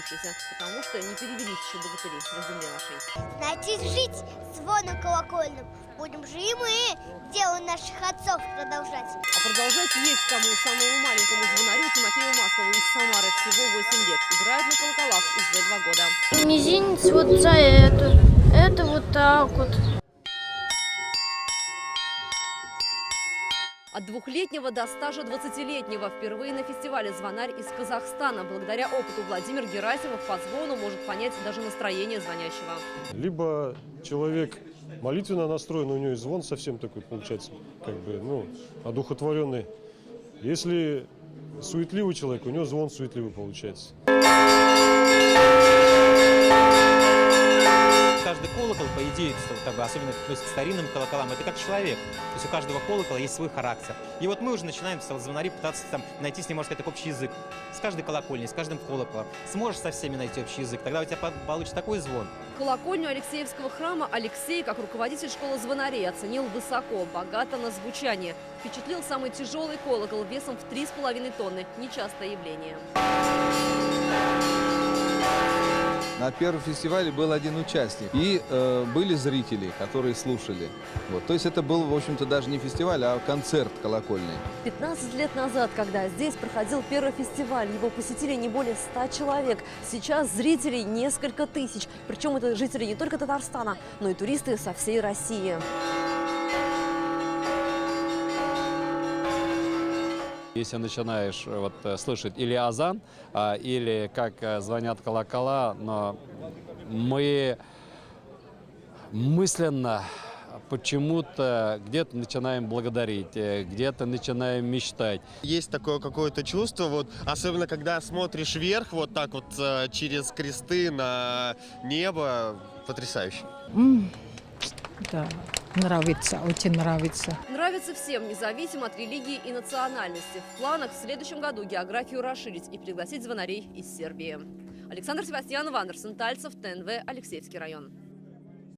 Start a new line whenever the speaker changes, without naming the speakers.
радующийся, потому что не перевелись еще богатыри на земле нашей.
Значит, жить звоном колокольным будем же и мы дело наших отцов продолжать.
А продолжать есть кому. Самому маленькому звонарю Тимофею Маслову из Самары всего 8 лет. Играет на колоколах уже 2 года.
Мизинец вот за это вот так вот.
От 2-летнего до стажа 20-летнего впервые на фестивале «Звонарь» из Казахстана. Благодаря опыту Владимир Герасимов по звону может понять даже настроение звонящего.
Либо человек молитвенно настроен, у него и звон совсем такой получается, как бы, одухотворенный. Если суетливый человек, у него звон суетливый получается.
Каждый колокол, по идее, особенно к старинным колоколам, это как человек. То есть у каждого колокола есть свой характер. И вот мы уже начинаем в звонаре пытаться найти с ним, можно сказать, общий язык. С каждой колокольней, с каждым колоколом. Сможешь со всеми найти общий язык, тогда у тебя получится такой звон.
Колокольню Алексеевского храма Алексей, как руководитель школы звонарей, оценил высоко, богато на звучание. Впечатлил самый тяжелый колокол весом в 3,5 тонны. Нечастое явление.
На первом фестивале был один участник, и были зрители, которые слушали. Вот. То есть это был, в общем-то, даже не фестиваль, а концерт колокольный.
15 лет назад, когда здесь проходил первый фестиваль, его посетили не более 100 человек. Сейчас зрителей несколько тысяч. Причем это жители не только Татарстана, но и туристы со всей России.
Если начинаешь слышать или азан, или как звонят колокола, но мы мысленно почему-то где-то начинаем благодарить, где-то начинаем мечтать.
Есть такое какое-то чувство, особенно когда смотришь вверх, вот так вот через кресты на небо, потрясающе.
Да, нравится, очень нравится.
Нравится всем, независимо от религии и национальности. В планах в следующем году географию расширить и пригласить звонарей из Сербии. Александр Севастьянов, Андерсон Тальцев, ТНВ, Алексеевский район.